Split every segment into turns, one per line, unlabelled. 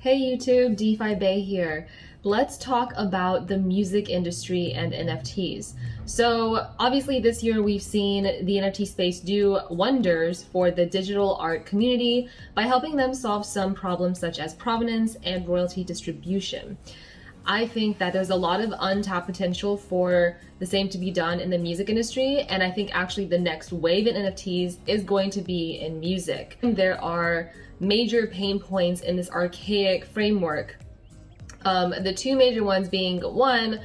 Hey YouTube, DeFi Bay here. Let's talk about the music industry and NFTs. So obviously this year we've seen the NFT space do wonders for the digital art community by helping them solve some problems such as provenance and royalty distribution. I think that there's a lot of untapped potential for the same to be done in the music industry, and I think actually the next wave in NFTs is going to be in music. There are major pain points in this archaic framework. The two major ones being, one,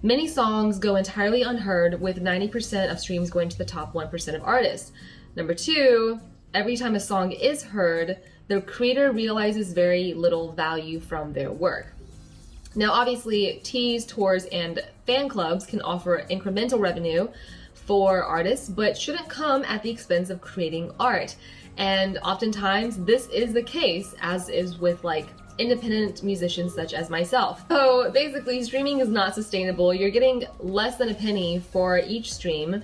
many songs go entirely unheard with 90% of streams going to the top 1% of artists. Number two, every time a song is heard, the creator realizes very little value from their work. Now, obviously, teas, tours, and fan clubs can offer incremental revenue for artists, but shouldn't come at the expense of creating art. And oftentimes, this is the case, as is with independent musicians such as myself. So basically, streaming is not sustainable. You're getting less than a penny for each stream.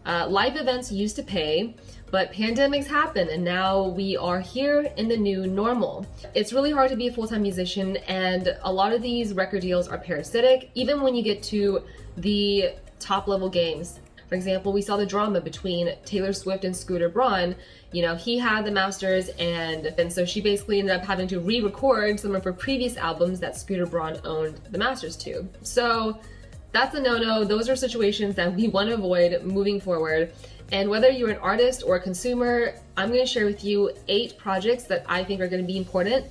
Live events used to pay, but pandemics happen, and now we are here in the new normal. It's really hard to be a full-time musician, and a lot of these record deals are parasitic, even when you get to the top-level games. For example, we saw the drama between Taylor Swift and Scooter Braun. You know, he had the masters, and so she basically ended up having to re-record some of her previous albums that Scooter Braun owned the masters to. So that's a no-no. Those are situations that we want to avoid moving forward. And whether you're an artist or a consumer, I'm going to share with you 8 projects that I think are going to be important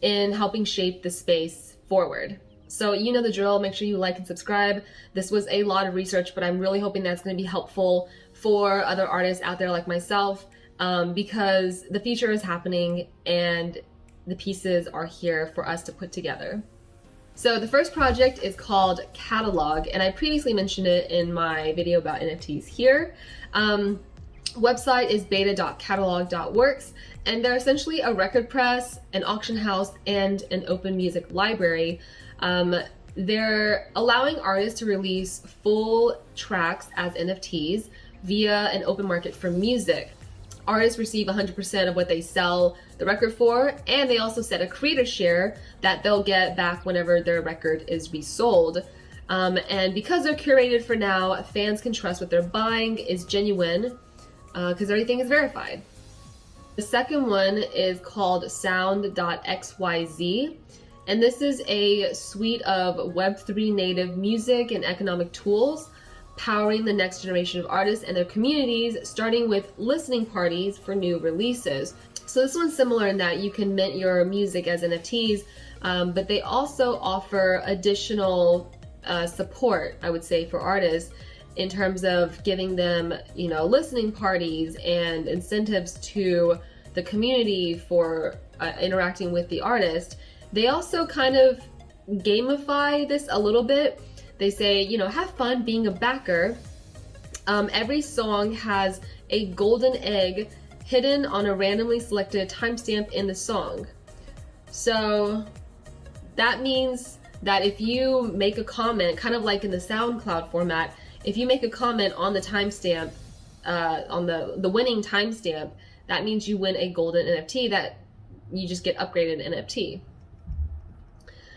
in helping shape the space forward. So you know the drill, make sure you like and subscribe. This was a lot of research, but I'm really hoping that's going to be helpful for other artists out there like myself, because the future is happening and the pieces are here for us to put together. So the first project is called Catalog, and I previously mentioned it in my video about NFTs here. Website is beta.catalog.works, and they're essentially a record press, an auction house, and an open music library. They're allowing artists to release full tracks as NFTs via an open market for music. Artists receive 100% of what they sell the record for, and they also set a creator share that they'll get back whenever their record is resold. And because they're curated for now, fans can trust what they're buying is genuine, because everything is verified. The second one is called sound.xyz, and this is a suite of Web3 native music and economic tools powering the next generation of artists and their communities, starting with listening parties for new releases. So this one's similar in that you can mint your music as NFTs, but they also offer additional support, I would say, for artists in terms of giving them, listening parties and incentives to the community for interacting with the artist. They also kind of gamify this a little bit. They say, have fun being a backer. Every song has a golden egg hidden on a randomly selected timestamp in the song. So that means that if you make a comment, kind of like in the SoundCloud format, if you make a comment on the timestamp, on the winning timestamp, that means you win a golden NFT that you just get upgraded NFT.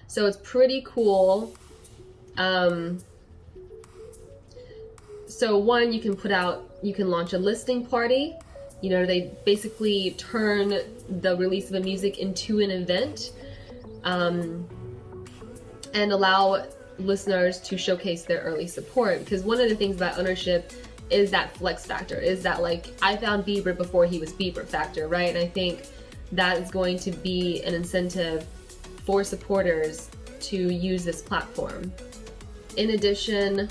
So it's pretty cool. So one, you can launch a listing party. They basically turn the release of a music into an event, and allow listeners to showcase their early support. Because one of the things about ownership is that flex factor, is that I found Bieber before he was Bieber factor, right? And I think that is going to be an incentive for supporters to use this platform. In addition,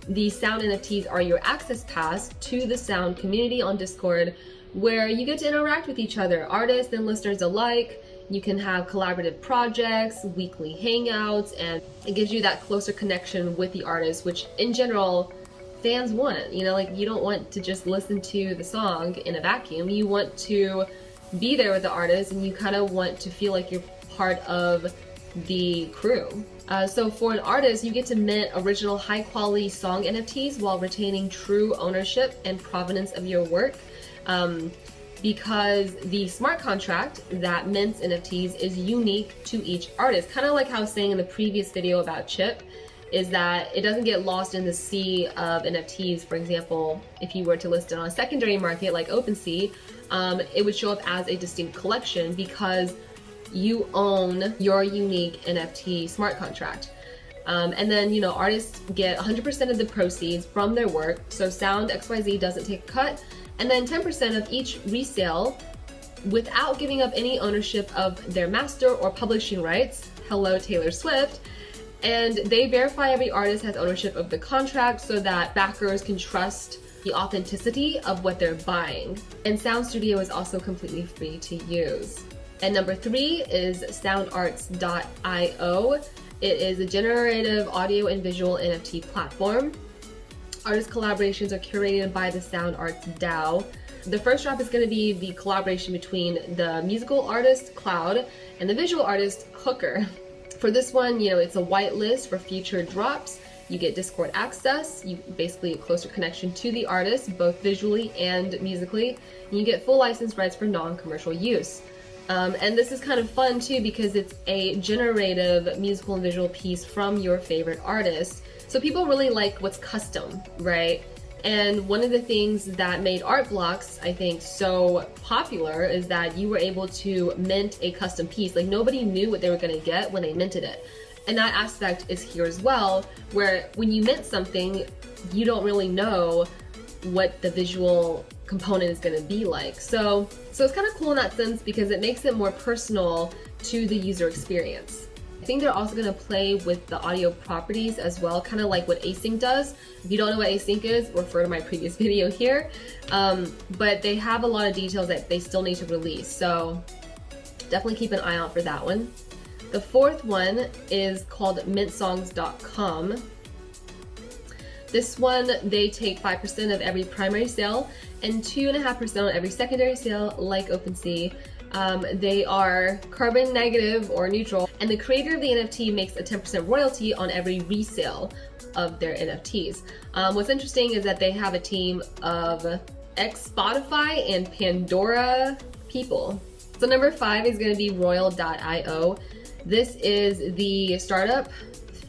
the Sound NFTs are your access pass to the Sound community on Discord, where you get to interact with each other, artists and listeners alike. You can have collaborative projects, weekly hangouts, and it gives you that closer connection with the artist, which in general, fans want. You don't want to just listen to the song in a vacuum. You want to be there with the artist, and you kind of want to feel like you're part of the crew. So for an artist, you get to mint original high-quality song NFTs while retaining true ownership and provenance of your work. because the smart contract that mints NFTs is unique to each artist. Kind of like how I was saying in the previous video about Chip, is that it doesn't get lost in the sea of NFTs. For example, if you were to list it on a secondary market like OpenSea, it would show up as a distinct collection because you own your unique NFT smart contract. And then, you know, artists get 100% of the proceeds from their work. So Sound XYZ doesn't take a cut. And then 10% of each resale without giving up any ownership of their master or publishing rights. Hello, Taylor Swift. And they verify every artist has ownership of the contract so that backers can trust the authenticity of what they're buying. And Sound Studio is also completely free to use. And number 3 is soundarts.io. It is a generative audio and visual NFT platform. Artist collaborations are curated by the Sound Arts DAO. The first drop is going to be the collaboration between the musical artist, Cloud, and the visual artist, Hooker. For this one, you know, it's a whitelist for future drops. You get Discord access, you basically a closer connection to the artist, both visually and musically, and you get full license rights for non-commercial use. And this is kind of fun too because it's a generative musical and visual piece from your favorite artist. So people really like what's custom, right? And one of the things that made art blocks, I think, so popular is that you were able to mint a custom piece. Like nobody knew what they were gonna get when they minted it. And that aspect is here as well, where when you mint something, you don't really know what the visual component is gonna be like. So it's kind of cool in that sense because it makes it more personal to the user experience. I think they're also going to play with the audio properties as well, kind of like what async does. If you don't know what async is, refer to my previous video here. But they have a lot of details that they still need to release, so definitely keep an eye out for that one. The 4th one is called Mintsongs.com. This one, they take 5% of every primary sale and 2.5% on every secondary sale, like OpenSea. They are carbon negative or neutral, and the creator of the NFT makes a 10% royalty on every resale of their NFTs. What's interesting is that they have a team of ex-Spotify and Pandora people. So number 5 is going to be Royal.io. This is the startup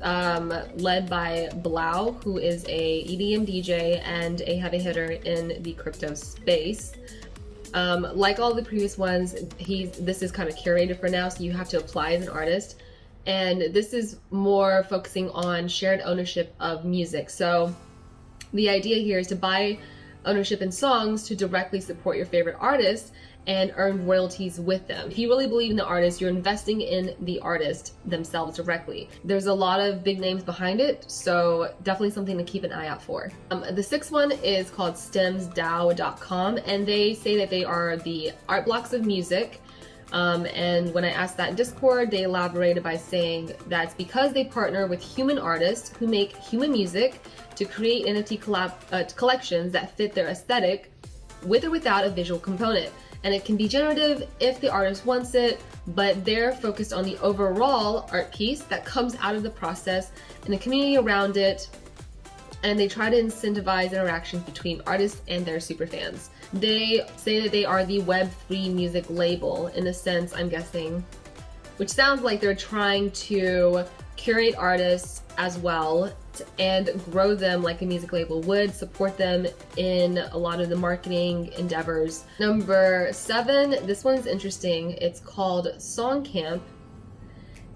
led by Blau, who is a EDM DJ and a heavy hitter in the crypto space. Like all the previous ones, this is kind of curated for now, so you have to apply as an artist. And this is more focusing on shared ownership of music. So the idea here is to buy ownership in songs to directly support your favorite artists and earn royalties with them. If you really believe in the artist, you're investing in the artist themselves directly. There's a lot of big names behind it, so definitely something to keep an eye out for. The 6th one is called stemsdao.com, and they say that they are the art blocks of music. And when I asked that in Discord, they elaborated by saying that's because they partner with human artists who make human music to create NFT collections that fit their aesthetic with or without a visual component. And it can be generative if the artist wants it, but they're focused on the overall art piece that comes out of the process and the community around it, and they try to incentivize interactions between artists and their superfans. They say that they are the Web3 music label, in a sense, I'm guessing, which sounds like they're trying to curate artists as well and grow them like a music label would, support them in a lot of the marketing endeavors. Number 7, this one's interesting. It's called Song Camp,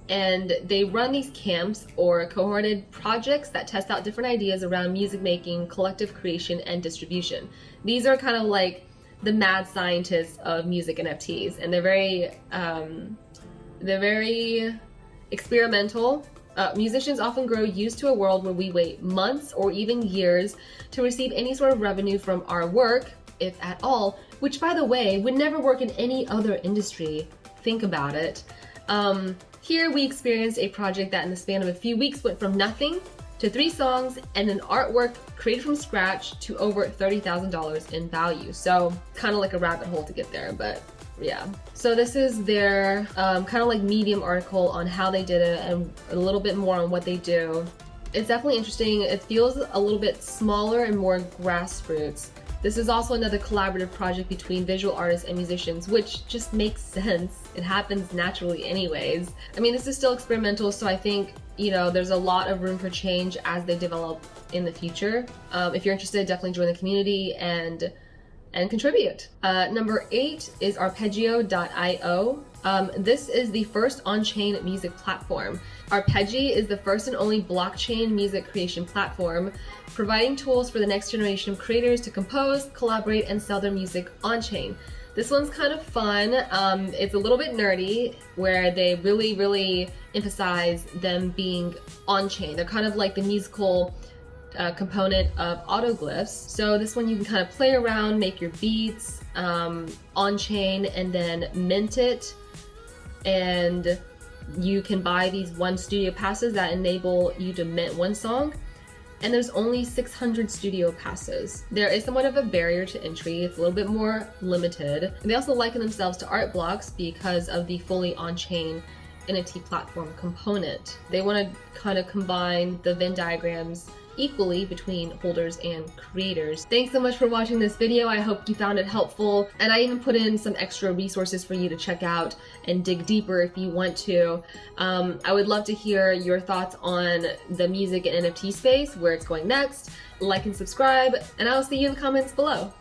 and they run these camps or cohorted projects that test out different ideas around music making, collective creation, and distribution. These are kind of like the mad scientists of music NFTs, and they're very experimental. Musicians often grow used to a world where we wait months or even years to receive any sort of revenue from our work, if at all, which, by the way, would never work in any other industry. Think about it. Here we experienced a project that in the span of a few weeks went from nothing to 3 songs and an artwork created from scratch to over $30,000 in value. So kind of like a rabbit hole to get there, but yeah. So this is their kind of like Medium article on how they did it and a little bit more on what they do. It's definitely interesting. It feels a little bit smaller and more grassroots. This is also another collaborative project between visual artists and musicians, which just makes sense. It happens naturally anyways. I mean, this is still experimental, so I think, you know, there's a lot of room for change as they develop in the future. If you're interested, definitely join the community and contribute. Number 8 is Arpeggio.io. This is the first on-chain music platform. Arpeggio is the first and only blockchain music creation platform, providing tools for the next generation of creators to compose, collaborate, and sell their music on-chain. This one's kind of fun. It's a little bit nerdy, where they really emphasize them being on-chain. They're kind of like the musical component of autoglyphs. So this one you can kind of play around, make your beats on-chain, and then mint it. And you can buy these one studio passes that enable you to mint one song. And there's only 600 studio passes. There is somewhat of a barrier to entry. It's a little bit more limited. And they also liken themselves to art blocks because of the fully on-chain NFT platform component. They want to kind of combine the Venn diagrams equally between holders and creators. Thanks so much for watching this video. I hope you found it helpful, and I even put in some extra resources for you to check out and dig deeper if you want to. I would love to hear your thoughts on the music and NFT space, where it's going next. Like and subscribe, and I'll see you in the comments below.